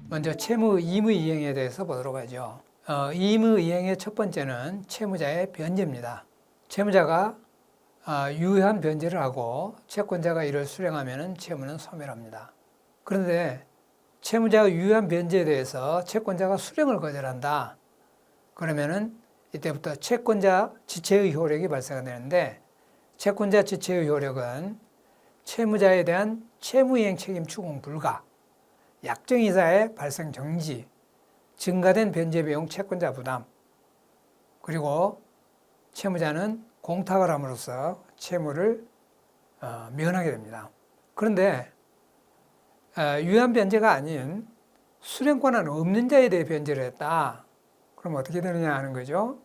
먼저 채무 의무이행에 대해서 보도록 하죠. 의무이행의 첫 번째는 채무자의 변제입니다. 채무자가 유효한 변제를 하고 채권자가 이를 수령하면 채무는 소멸합니다. 그런데 채무자가 유효한 변제에 대해서 채권자가 수령을 거절한다. 그러면은 이때부터 채권자 지체의 효력이 발생이 되는데, 채권자 지체의 효력은 채무자에 대한 채무이행 책임 추궁 불가, 약정이사의 발생 정지, 증가된 변제 비용 채권자 부담, 그리고 채무자는 공탁을 함으로써 채무를 면하게 됩니다. 그런데 유효한 변제가 아닌 수령권한 없는 자에 대해 변제를 했다. 그럼 어떻게 되느냐 하는 거죠.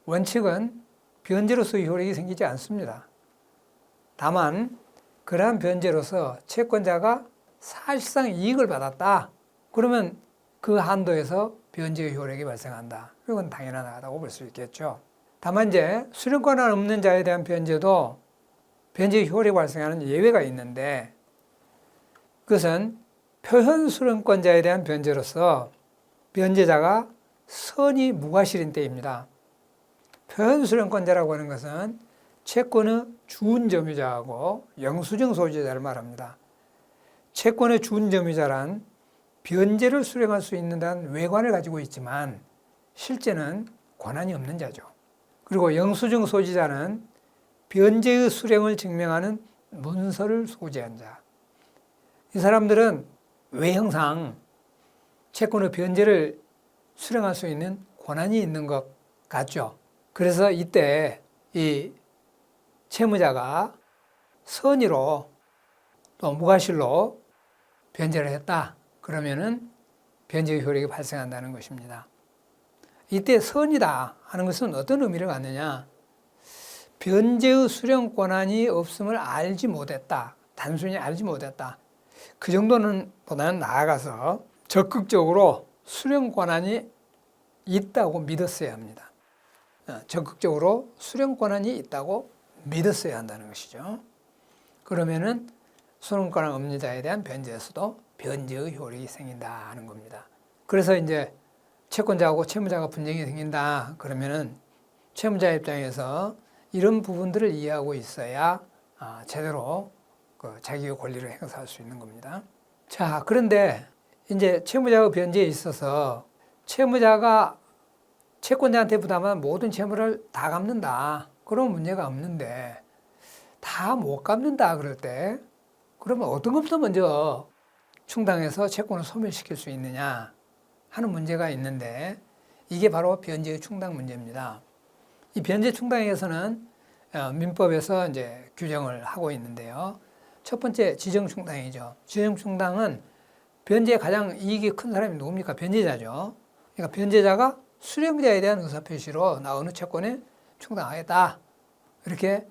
원칙은 변제로서의 효력이 생기지 않습니다. 다만 그러한 변제로서 채권자가 사실상 이익을 받았다. 그러면 그 한도에서 변제의 효력이 발생한다. 이건 당연하다고 볼 수 있겠죠. 다만 이제 수령권한 없는 자에 대한 변제도 변제의 효력이 발생하는 예외가 있는데, 그것은 표현 수령권자에 대한 변제로서 변제자가 선이 무과실인 때입니다. 표현 수령권자라고 하는 것은 채권의 주운점유자하고 영수증 소지자를 말합니다. 채권의 주운점유자란 변제를 수령할 수 있는 단 외관을 가지고 있지만 실제는 권한이 없는 자죠. 그리고 영수증 소지자는 변제의 수령을 증명하는 문서를 소지한 자. 이 사람들은 외형상 채권의 변제를 수령할 수 있는 권한이 있는 것 같죠. 그래서 이때 이 채무자가 선의로 또 무과실로 변제를 했다. 그러면은 변제의 효력이 발생한다는 것입니다. 이때 선이다 하는 것은 어떤 의미를 갖느냐? 변제의 수령 권한이 없음을 알지 못했다. 단순히 알지 못했다. 그 정도는 보다는 나아가서 적극적으로 수령 권한이 있다고 믿었어야 합니다. 적극적으로 수령 권한이 있다고 믿었어야 한다는 것이죠. 그러면은 수령 권한 없는 자에 대한 변제에서도 변제의 효력이 생긴다 하는 겁니다. 그래서 이제 채권자하고 채무자가 분쟁이 생긴다 그러면은 채무자 입장에서 이런 부분들을 이해하고 있어야 제대로 자기의 권리를 행사할 수 있는 겁니다. 자, 그런데 이제 채무자의 변제에 있어서 채무자가 채권자한테 부담한 모든 채무를 다 갚는다. 그러면 문제가 없는데 다 못 갚는다 그럴 때 그러면 어떤 것부터 먼저 충당해서 채권을 소멸시킬 수 있느냐 하는 문제가 있는데, 이게 바로 변제의 충당 문제입니다. 이 변제 충당에서는 민법에서 이제 규정을 하고 있는데요. 첫 번째 지정 충당이죠. 지정 충당은 변제에 가장 이익이 큰 사람이 누굽니까? 변제자죠. 그러니까 변제자가 수령자에 대한 의사표시로 나 어느 채권에 충당하겠다 이렇게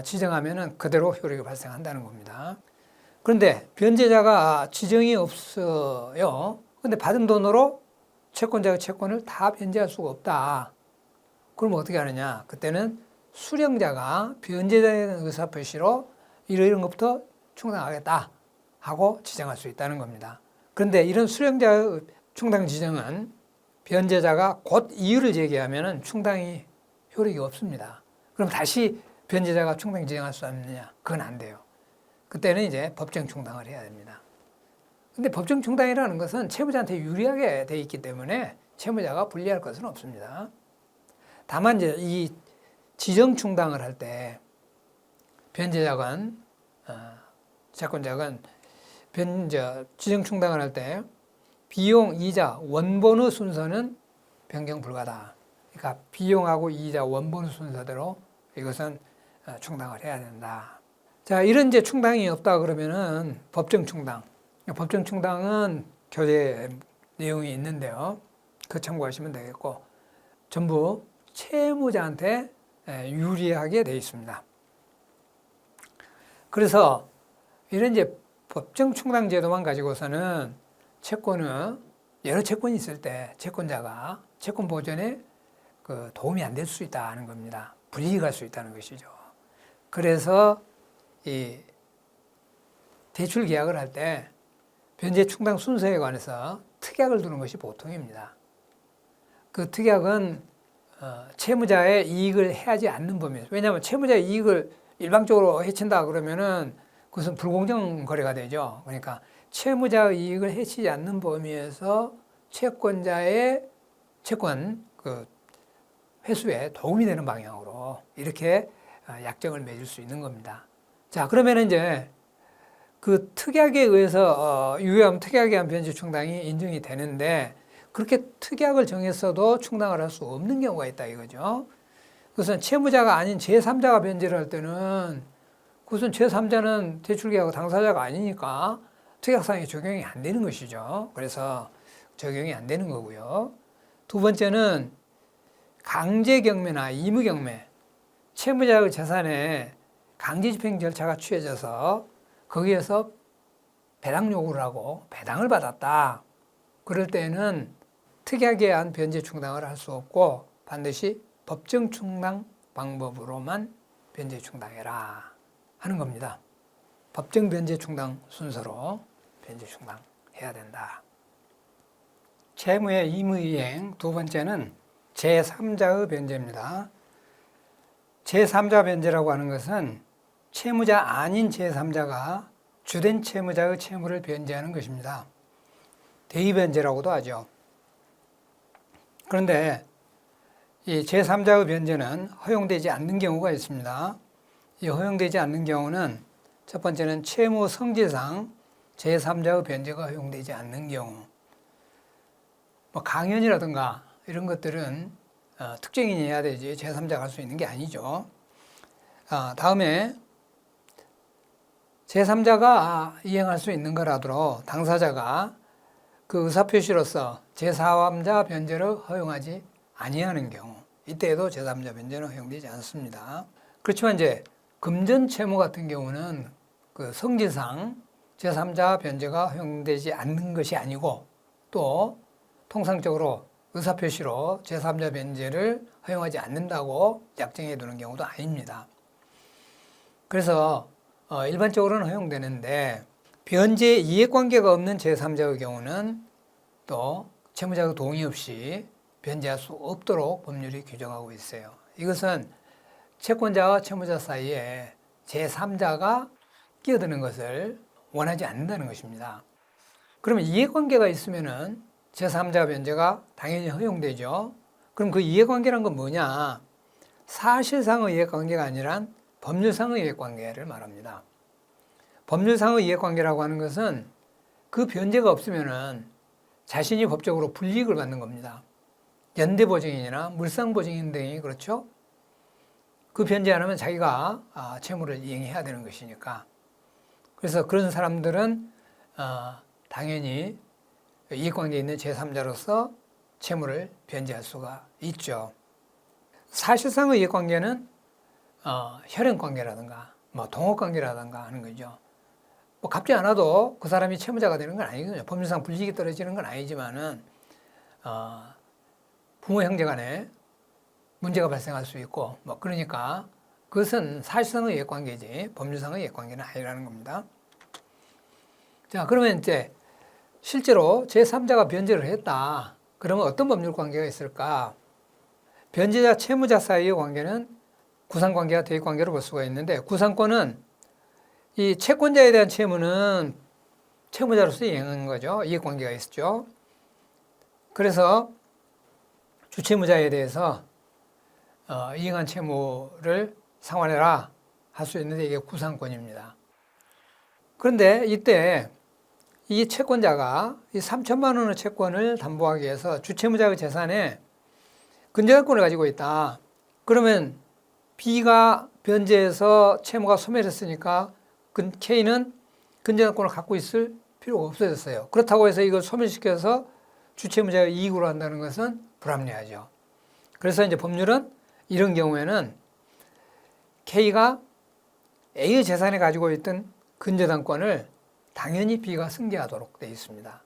지정하면은 그대로 효력이 발생한다는 겁니다. 그런데 변제자가 지정이 없어요. 그런데 받은 돈으로 채권자의 채권을 다 변제할 수가 없다. 그럼 어떻게 하느냐? 그때는 수령자가 변제자에 대한 의사표시로 이런 것부터 충당하겠다 하고 지정할 수 있다는 겁니다. 그런데 이런 수령자의 충당 지정은 변제자가 곧 이유를 제기하면 충당이 효력이 없습니다. 그럼 다시 변제자가 충당 지정할 수 없느냐? 그건 안 돼요. 그때는 이제 법정 충당을 해야 됩니다. 근데 법정 충당이라는 것은 채무자한테 유리하게 돼 있기 때문에 채무자가 불리할 것은 없습니다. 다만 이제 이 지정 충당을 할 때 변제자건 채권자건 지정 충당을 할 때 비용, 이자, 원본의 순서는 변경 불가다. 그러니까 비용하고 이자, 원본의 순서대로 이것은 충당을 해야 된다. 자, 이런 이제 충당이 없다 그러면은 법정 충당. 법정 충당은 교재 내용이 있는데요. 그 참고하시면 되겠고, 전부 채무자한테 유리하게 되어 있습니다. 그래서 이런 이제 법정 충당 제도만 가지고서는 채권은 여러 채권이 있을 때 채권자가 채권 보전에 도움이 안 될 수 있다는 겁니다. 불이익할 수 있다는 것이죠. 그래서 이 대출 계약을 할 때 변제 충당 순서에 관해서 특약을 두는 것이 보통입니다. 그 특약은 채무자의 이익을 해하지 않는 범위에서, 왜냐하면 채무자의 이익을 일방적으로 해친다 그러면은 그것은 불공정 거래가 되죠. 그러니까 채무자의 이익을 해치지 않는 범위에서 채권자의 채권 그 회수에 도움이 되는 방향으로 이렇게 약정을 맺을 수 있는 겁니다. 자, 그러면 이제 그 특약에 의해서 유효하면 특약에 의한 변제 충당이 인정이 되는데 그렇게 특약을 정했어도 충당을 할 수 없는 경우가 있다 이거죠. 그것은 채무자가 아닌 제3자가 변제를 할 때는 그것은 제3자는 대출계약의 당사자가 아니니까 특약상에 적용이 안 되는 것이죠. 그래서 적용이 안 되는 거고요. 두 번째는 강제경매나 의무경매, 채무자의 재산에 강제집행 절차가 취해져서 거기에서 배당 요구를 하고 배당을 받았다. 그럴 때는 특약에 의한 변제 충당을 할 수 없고 반드시 법정 충당 방법으로만 변제 충당해라 하는 겁니다. 법정 변제 충당 순서로 변제 충당해야 된다. 채무의 의무이행 두 번째는 제3자의 변제입니다. 제3자 변제라고 하는 것은 채무자 아닌 제3자가 주된 채무자의 채무를 변제하는 것입니다. 대의변제라고도 하죠. 그런데 이 제3자의 변제는 허용되지 않는 경우가 있습니다. 이 허용되지 않는 경우는 첫 번째는 채무 성질상 제3자의 변제가 허용되지 않는 경우, 뭐 강연이라든가 이런 것들은 특정인이 해야 되지 제3자가 할 수 있는 게 아니죠. 다음에 제3자가 이행할 수 있는 거라도 당사자가 그 의사표시로서 제3자 변제를 허용하지 아니하는 경우, 이때에도 제3자 변제는 허용되지 않습니다. 그렇지만 이제 금전 채무 같은 경우는 그 성질상 제3자 변제가 허용되지 않는 것이 아니고 또 통상적으로 의사표시로 제3자 변제를 허용하지 않는다고 약정해 두는 경우도 아닙니다. 그래서 일반적으로는 허용되는데 변제 이해관계가 없는 제3자의 경우는 또 채무자의 동의 없이 변제할 수 없도록 법률이 규정하고 있어요. 이것은 채권자와 채무자 사이에 제3자가 끼어드는 것을 원하지 않는다는 것입니다. 그러면 이해관계가 있으면은 제3자 변제가 당연히 허용되죠. 그럼 그 이해관계란 건 뭐냐? 사실상의 이해관계가 아니라 법률상의 이해관계를 말합니다. 법률상의 이해관계라고 하는 것은 그 변제가 없으면은 자신이 법적으로 불이익을 받는 겁니다. 연대보증인이나 물상보증인 등이 그렇죠. 그 변제 안 하면 자기가 채무를 이행해야 되는 것이니까. 그래서 그런 사람들은 당연히 이익관계에 있는 제3자로서 채무를 변제할 수가 있죠. 사실상의 이익관계는 혈연관계라든가 뭐 동업관계라든가 하는 거죠. 뭐 갚지 않아도 그 사람이 채무자가 되는 건 아니거든요. 법률상 불이익이 떨어지는 건 아니지만은 부모 형제 간에 문제가 발생할 수 있고 뭐 그러니까 그것은 사실상의 이해관계지 법률상의 이해관계는 아니라는 겁니다. 자, 그러면 이제 실제로 제3자가 변제를 했다. 그러면 어떤 법률 관계가 있을까? 변제자 채무자 사이의 관계는 구상관계와 대입관계로 볼 수가 있는데 구상권은 이 채권자에 대한 채무는 채무자로서 이행하는 거죠. 이해관계가 있었죠. 그래서 주채무자에 대해서 이행한 채무를 상환해라 할 수 있는데 이게 구상권입니다. 그런데 이때 이 채권자가 이 3천만 원의 채권을 담보하기 위해서 주채무자의 재산에 근저당권을 가지고 있다. 그러면 B가 변제해서 채무가 소멸했으니까 K는 근저당권을 갖고 있을 필요가 없어졌어요. 그렇다고 해서 이걸 소멸시켜서 주채무자의 이익으로 한다는 것은 불합리하죠. 그래서 이제 법률은 이런 경우에는 K가 A의 재산에 가지고 있던 근저당권을 당연히 B가 승계하도록 되어 있습니다.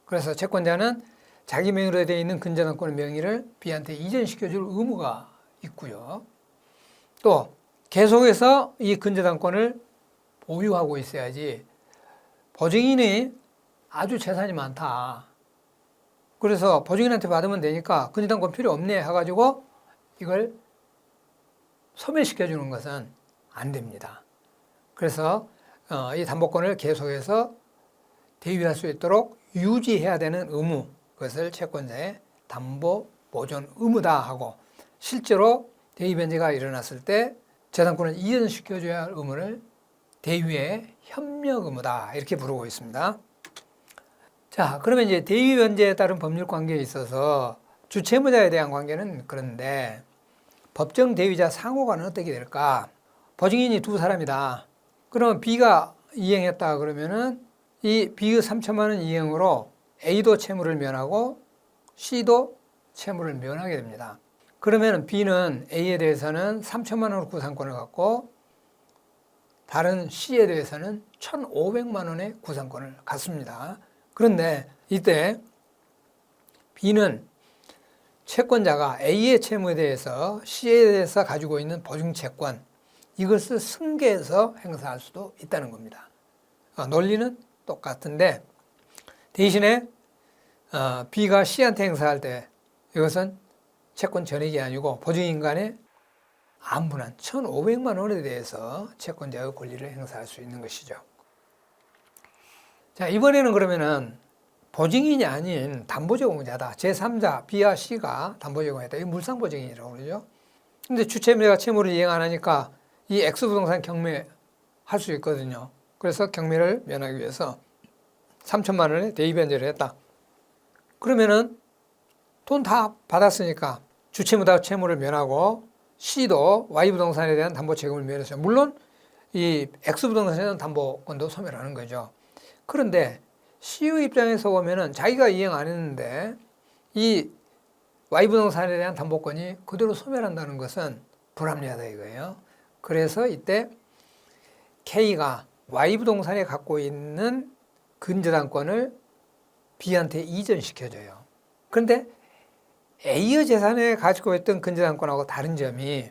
그래서 채권자는 자기 명의로 되어 있는 근저당권의 명의를 B한테 이전시켜줄 의무가 있고요. 또 계속해서 이 근저당권을 보유하고 있어야지 보증인이 아주 재산이 많다. 그래서 보증인한테 받으면 되니까 근저당권 필요 없네 해가지고 이걸 소멸시켜 주는 것은 안 됩니다. 그래서 이 담보권을 계속해서 대위할 수 있도록 유지해야 되는 의무, 그것을 채권자의 담보 보존 의무다 하고, 실제로 대위 변제가 일어났을 때 재산권을 이전시켜줘야 할 의무를 대위의 협력 의무다 이렇게 부르고 있습니다. 자, 그러면 이제 대위 변제에 따른 법률 관계에 있어서 주채무자에 대한 관계는 그런데 법정 대위자 상호간은 어떻게 될까? 보증인이 두 사람이다. 그러면 B가 이행했다 그러면은 이 B의 3천만 원 이행으로 A도 채무를 면하고 C도 채무를 면하게 됩니다. 그러면 B는 A에 대해서는 3천만 원 구상권을 갖고 다른 C에 대해서는 1,500만 원의 구상권을 갖습니다. 그런데 이때 B는 채권자가 A의 채무에 대해서 C에 대해서 가지고 있는 보증채권, 이것을 승계해서 행사할 수도 있다는 겁니다. 논리는 똑같은데 대신에 B가 C한테 행사할 때 이것은 채권 전액이 아니고 보증인 간의 안분한 1,500만 원에 대해서 채권자의 권리를 행사할 수 있는 것이죠. 자, 이번에는 그러면은 보증인이 아닌 담보제공자다. 제3자 B와 C가 담보제공했다. 이 물상보증인이라고 그러죠. 근데 주채무자가 채무를 이행 안 하니까 이 X부동산 경매할 수 있거든요. 그래서 경매를 면하기 위해서 3천만 원에 대위 변제를 했다. 그러면은 돈 다 받았으니까 주채무자 채무를 면하고 C도 Y부동산에 대한 담보 책임을 면했어요. 물론 이 X부동산에 대한 담보권도 소멸하는 거죠. 그런데 C의 입장에서 보면은 자기가 이행 안 했는데 이 Y부동산에 대한 담보권이 그대로 소멸한다는 것은 불합리하다 이거예요. 그래서 이때 K가 Y부동산에 갖고 있는 근저당권을 B한테 이전시켜줘요. 그런데 A의 재산에 가지고 있던 근저당권하고 다른 점이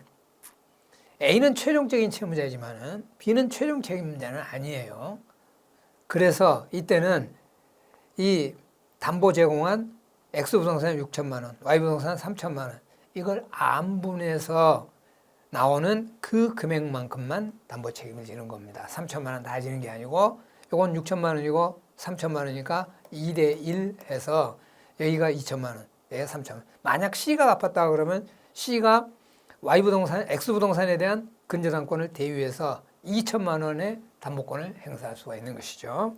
A는 최종적인 채무자이지만 B는 최종 책임자는 아니에요. 그래서 이때는 이 담보 제공한 X부동산 6천만 원, Y부동산 3천만 원, 이걸 안분해서 나오는 그 금액만큼만 담보 책임을 지는 겁니다. 3천만 원 다 지는 게 아니고 이건 6천만 원이고 3천만 원이니까 2대1 해서 여기가 2천만 원, 여기가 3천만 원. 만약 C가 갚았다 그러면 C가 X부동산에 대한 근저당권을 대위해서 2천만 원의 담보권을 행사할 수가 있는 것이죠.